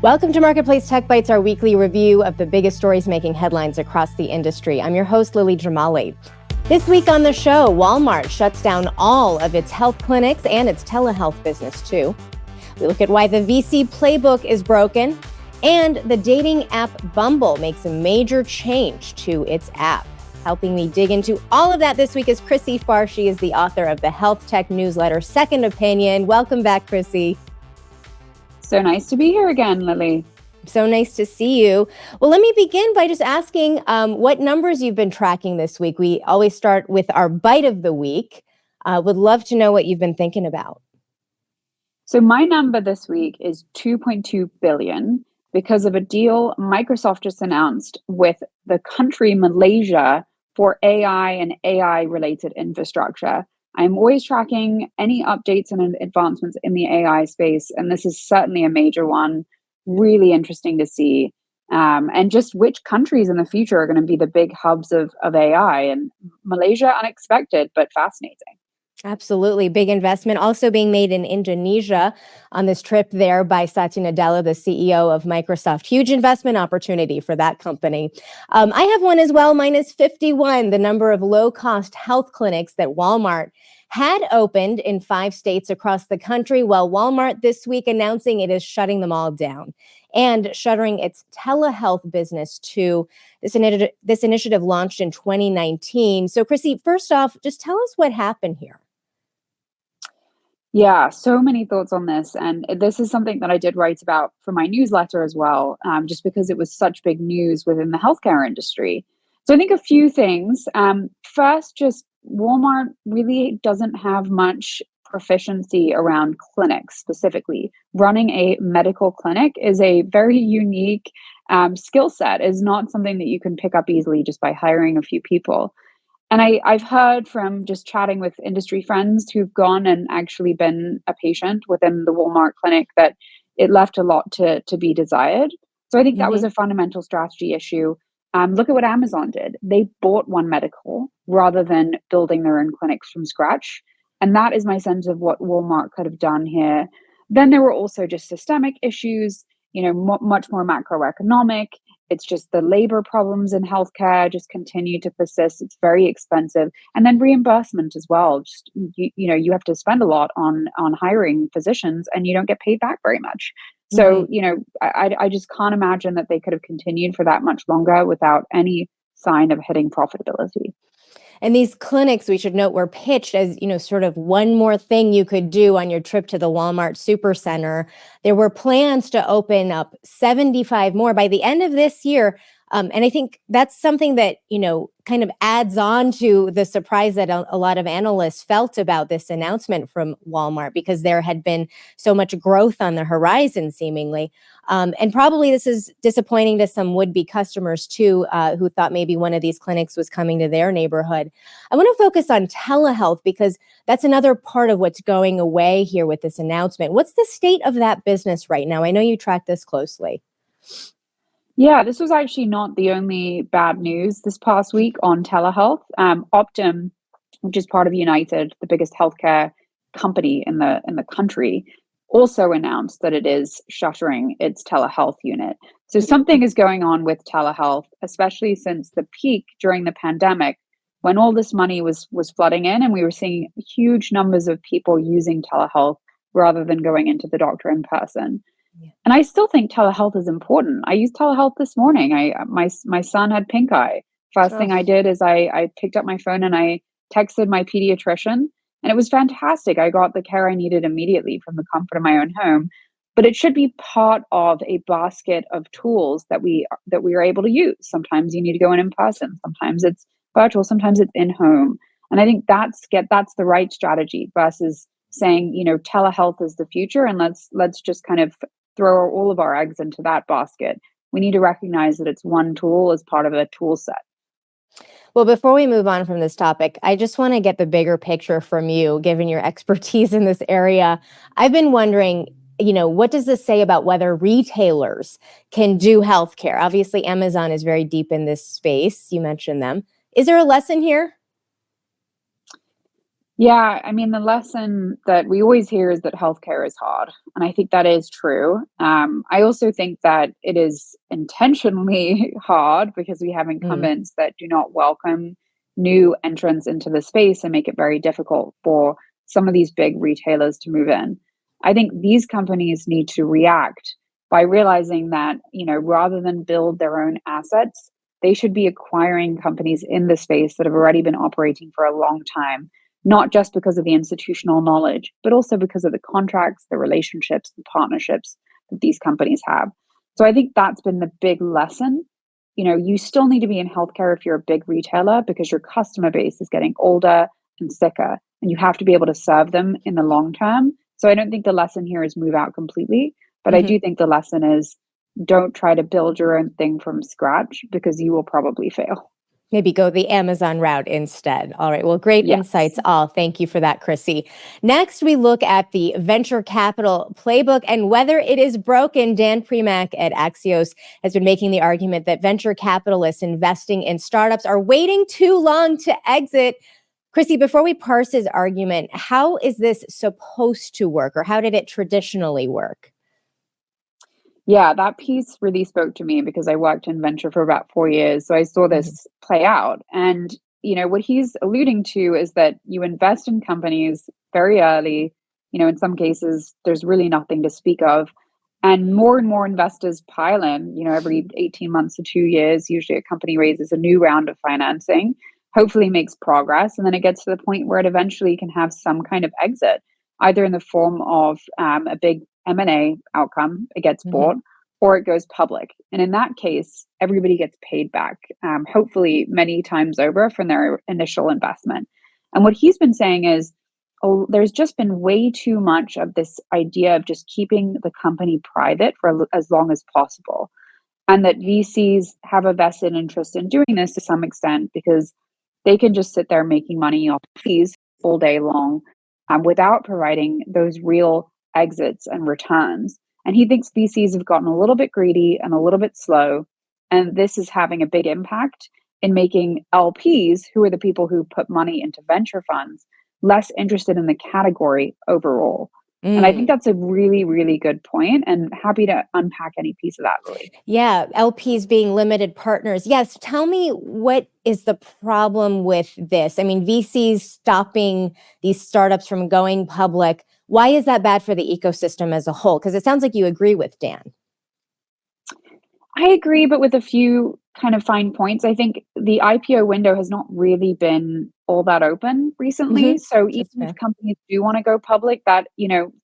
Welcome to Marketplace Tech Bytes, our weekly review of the biggest stories making headlines across the industry. I'm your host, Lily Jamali. This week on the show, Walmart shuts down all of its health clinics and its telehealth business, too. We look at why the VC playbook is broken, and the dating app Bumble makes a major change to its app. Helping me dig into all of that this week is Chrissy Farr. She is the author of the health tech newsletter, Second Opinion. Welcome back, Chrissy. So nice to be here again, Lily. So nice to see you. Well, let me begin by just asking what numbers you've been tracking this week. We always start with our bite of the week. Would love to know what you've been thinking about. So my number this week is 2.2 billion because of a deal Microsoft just announced with the country Malaysia for AI and AI-related infrastructure. I'm always tracking any updates and advancements in the AI space, and this is certainly a major one. Really interesting to see. And just which countries in the future are going to be the big hubs of AI. And Malaysia, unexpected, but fascinating. Absolutely. Big investment also being made in Indonesia on this trip there by Satya Nadella, the CEO of Microsoft. Huge investment opportunity for that company. I have one as well. Mine is 51, the number of low-cost health clinics that Walmart had opened in 5 states across the country. Well, Walmart this week announcing it is shutting them all down and shuttering its telehealth business too. This initiative launched in 2019. So, Chrissy, first off, just tell us what happened here. Yeah, so many thoughts on this. And this is something that I did write about for my newsletter as well, just because it was such big news within the healthcare industry. So I think a few things. First, just Walmart really doesn't have much proficiency around clinics specifically. Running a medical clinic is a very unique skill set, is not something that you can pick up easily just by hiring a few people. And I've heard from just chatting with industry friends who've gone and actually been a patient within the Walmart clinic that it left a lot to be desired. So I think that was a fundamental strategy issue. Look at what Amazon did. They bought One Medical rather than building their own clinics from scratch. And that is my sense of what Walmart could have done here. Then there were also just systemic issues, much more macroeconomic. It's just the labor problems in healthcare just continue to persist. It's very expensive. And then reimbursement as well. Just, you have to spend a lot on hiring physicians and you don't get paid back very much. So, I just can't imagine that they could have continued for that much longer without any sign of hitting profitability. And these clinics, we should note, were pitched as, sort of one more thing you could do on your trip to the Walmart Supercenter. There were plans to open up 75 more by the end of this year. And I think that's something that, kind of adds on to the surprise that a lot of analysts felt about this announcement from Walmart, because there had been so much growth on the horizon, seemingly. And probably this is disappointing to some would-be customers, too, who thought maybe one of these clinics was coming to their neighborhood. I want to focus on telehealth because that's another part of what's going away here with this announcement. What's the state of that business right now? I know you track this closely. Yeah, this was actually not the only bad news this past week on telehealth. Optum, which is part of United, the biggest healthcare company in the country, also announced that it is shuttering its telehealth unit. So something is going on with telehealth, especially since the peak during the pandemic, when all this money was flooding in, and we were seeing huge numbers of people using telehealth rather than going into the doctor in person. Yeah. And I still think telehealth is important. I used telehealth this morning. My son had pink eye. First thing I did is I picked up my phone and I texted my pediatrician, and it was fantastic. I got the care I needed immediately from the comfort of my own home. But it should be part of a basket of tools that we are able to use. Sometimes you need to go in person. Sometimes it's virtual. Sometimes it's in home. And I think that's the right strategy versus saying, telehealth is the future and let's just kind of throw all of our eggs into that basket. We need to recognize that it's one tool as part of a tool set. Well, before we move on from this topic, I just want to get the bigger picture from you, given your expertise in this area. I've been wondering, what does this say about whether retailers can do healthcare? Obviously, Amazon is very deep in this space. You mentioned them. Is there a lesson here? Yeah, I mean, the lesson that we always hear is that healthcare is hard, and I think that is true. I also think that it is intentionally hard because we have Mm, incumbents that do not welcome new entrants into the space and make it very difficult for some of these big retailers to move in. I think these companies need to react by realizing that, rather than build their own assets, they should be acquiring companies in the space that have already been operating for a long time, not just because of the institutional knowledge, but also because of the contracts, the relationships, the partnerships that these companies have. So I think that's been the big lesson. You still need to be in healthcare if you're a big retailer because your customer base is getting older and sicker, and you have to be able to serve them in the long term. So I don't think the lesson here is move out completely, but I mhm. do think the lesson is don't try to build your own thing from scratch because you will probably fail. Maybe go the Amazon route instead. All right. Well, great Yes. insights all. Thank you for that, Chrissy. Next, we look at the venture capital playbook and whether it is broken. Dan Primack at Axios has been making the argument that venture capitalists investing in startups are waiting too long to exit. Chrissy, before we parse his argument, how is this supposed to work, or how did it traditionally work? Yeah, that piece really spoke to me because I worked in venture for about 4 years, so I saw Mhm, this play out, and, what he's alluding to is that you invest in companies very early, in some cases, there's really nothing to speak of, and more investors pile in, every 18 months to 2 years, usually a company raises a new round of financing, hopefully makes progress, and then it gets to the point where it eventually can have some kind of exit, either in the form of, a big M&A outcome, it gets mhm. bought, or it goes public. And in that case, everybody gets paid back, hopefully many times over from their initial investment. And what he's been saying is, oh, there's just been way too much of this idea of just keeping the company private for as long as possible. And that VCs have a vested interest in doing this to some extent because they can just sit there making money off fees all day long, without providing those real exits and returns. And he thinks VCs have gotten a little bit greedy and a little bit slow. And this is having a big impact in making LPs, who are the people who put money into venture funds, less interested in the category overall. And I think Mm. that's a really, really good point, and happy to unpack any piece of that, really. Yeah, LPs being limited partners. Yes, tell me what is the problem with this? I mean, VCs stopping these startups from going public. Why is that bad for the ecosystem as a whole? Because it sounds like you agree with Dan. I agree, but with a few kind of fine points. I think the IPO window has not really been all that open recently. Hmm. So even That's if fair. companies do want to go public, that,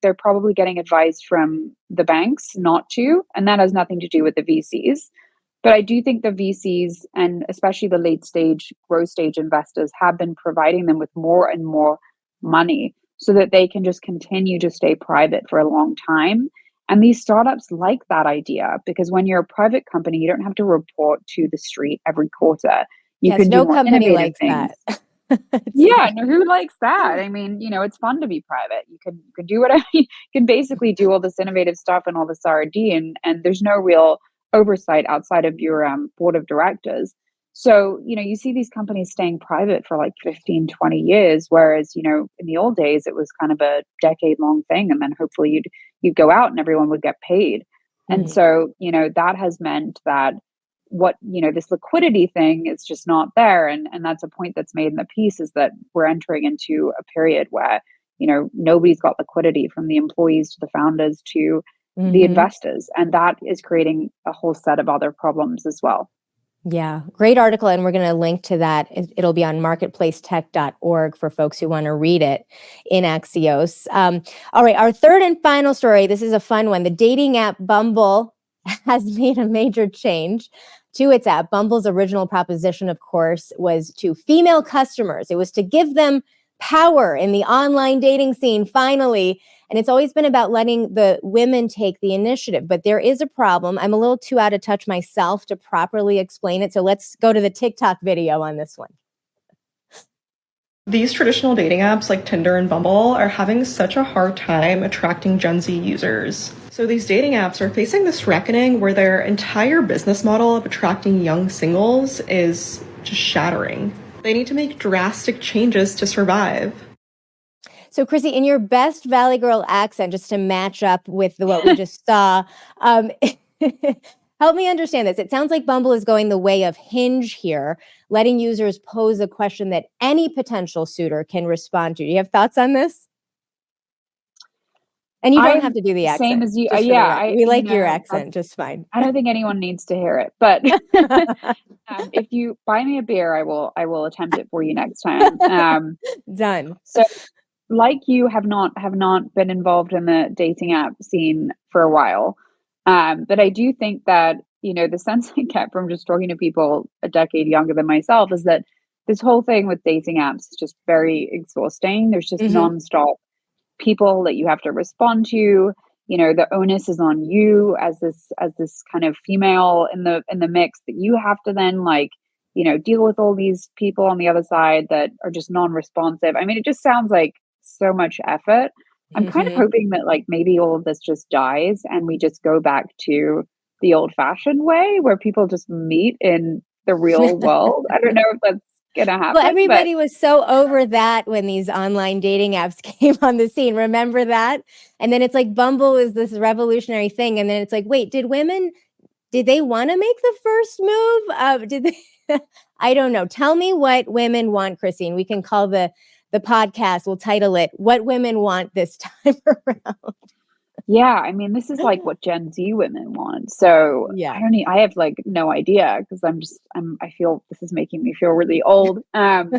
they're probably getting advice from the banks not to, and that has nothing to do with the VCs. But I do think the VCs and especially the late stage growth stage investors have been providing them with more and more money so that they can just continue to stay private for a long time. And these startups like that idea because when you're a private company, you don't have to report to the street every quarter. You Yes, can do no more company innovative likes things. that. It Yeah, seems. no, who likes that? I mean, it's fun to be private. You can do whatever you can basically do all this innovative stuff and all this R&D, and there's no real oversight outside of your board of directors. So, you see these companies staying private for like 15, 20 years, whereas, in the old days it was kind of a decade long thing, and then hopefully you'd go out and everyone would get paid. And Mhm. so, that has meant that this liquidity thing is just not there, and that's a point that's made in the piece, is that we're entering into a period where nobody's got liquidity, from the employees to the founders to the Mhm. investors, and that is creating a whole set of other problems as well. Yeah, great article. And we're going to link to that. It'll be on marketplacetech.org for folks who want to read it in Axios. All right, our third and final story. This is a fun one. The dating app Bumble has made a major change to its app. Bumble's original proposition, of course, was to female customers, it was to give them power in the online dating scene, finally. And it's always been about letting the women take the initiative. But there is a problem. I'm a little too out of touch myself to properly explain it. So let's go to the TikTok video on this one. These traditional dating apps like Tinder and Bumble are having such a hard time attracting Gen Z users. So these dating apps are facing this reckoning where their entire business model of attracting young singles is just shattering. They need to make drastic changes to survive. So, Chrissy, in your best Valley Girl accent, just to match up with what we just saw, um, help me understand this. It sounds like Bumble is going the way of Hinge here, letting users pose a question that any potential suitor can respond to. Do you have thoughts on this? And you don't I'm have to do the same accent, as you. just for the Yeah, record. We like your accent just fine. I don't think anyone needs to hear it, but if you buy me a beer, I will attempt it for you next time. Done. So, like you, have not been involved in the dating app scene for a while, but I do think that the sense I get from just talking to people a decade younger than myself is that this whole thing with dating apps is just very exhausting. There's just Mhm. nonstop people that you have to respond to. The onus is on you as this kind of female in the mix, that you have to then, like, deal with all these people on the other side that are just non-responsive. I mean, it just sounds like so much effort. I'm kind of Mhm. hoping that, like, maybe all of this just dies and we just go back to the old fashioned way where people just meet in the real world. I don't know if that's gonna Well, happen, but everybody was so over that when these online dating apps came on the scene. Remember that? And then it's like Bumble is this revolutionary thing, and then it's like, wait, did they want to make the first move? Did they? I don't know. Tell me what women want, Christine. We can call the podcast. We'll title it "What Women Want This Time Around." yeah, I mean, this is like what Gen Z women want. So Yeah. I have like no idea because I feel this is making me feel really old. But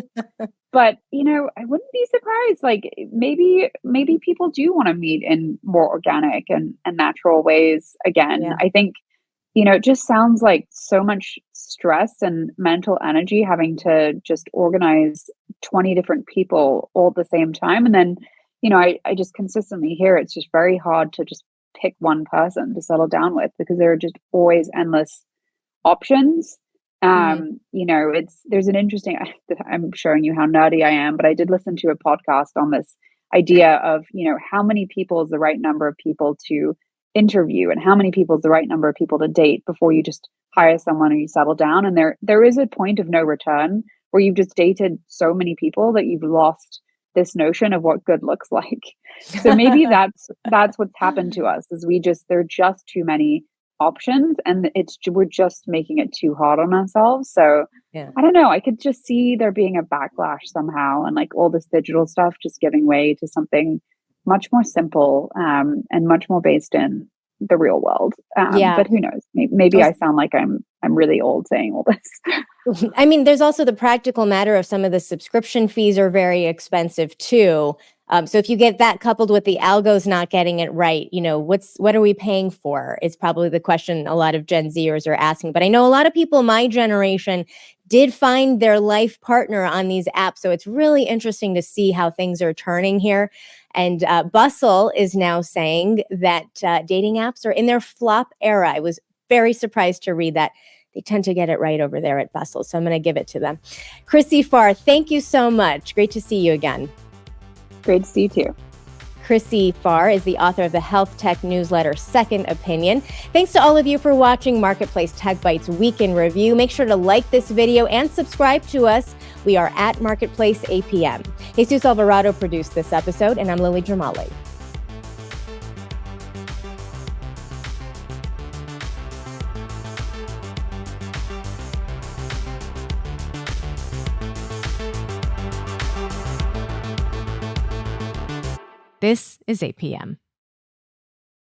I wouldn't be surprised. Like, maybe people do want to meet in more organic and natural ways again. Yeah. I think, it just sounds like so much stress and mental energy having to just organize 20 different people all at the same time. And then, I just consistently hear it's just very hard to just pick one person to settle down with because there are just always endless options. Mhm. It's there's an interesting I'm showing you how nerdy I am, but I did listen to a podcast on this idea of, how many people is the right number of people to interview and how many people is the right number of people to date before you just hire someone and you settle down. And there is a point of no return where you've just dated so many people that you've lost this notion of what good looks like. So maybe that's what's happened to us is there are just too many options and we're just making it too hard on ourselves. So Yeah. I don't know, I could just see there being a backlash somehow and like all this digital stuff just giving way to something much more simple and much more based in the real world. Yeah. But who knows, maybe I sound like I'm really old saying all this. I mean, there's also the practical matter of some of the subscription fees are very expensive too. So if you get that coupled with the algos not getting it right, what are we paying for? Is probably the question a lot of Gen Zers are asking. But I know a lot of people my generation did find their life partner on these apps. So it's really interesting to see how things are turning here. And Bustle is now saying that dating apps are in their flop era. I was very surprised to read that. They tend to get it right over there at Bustle. So I'm going to give it to them. Chrissy Farr, thank you so much. Great to see you again. Great to see you too. Chrissy Farr is the author of the health tech newsletter Second Opinion. Thanks to all of you for watching Marketplace Tech Bytes Week in Review. Make sure to like this video and subscribe to us. We are at Marketplace APM. Jesus Alvarado produced this episode, and I'm Lily Jamali. This is APM.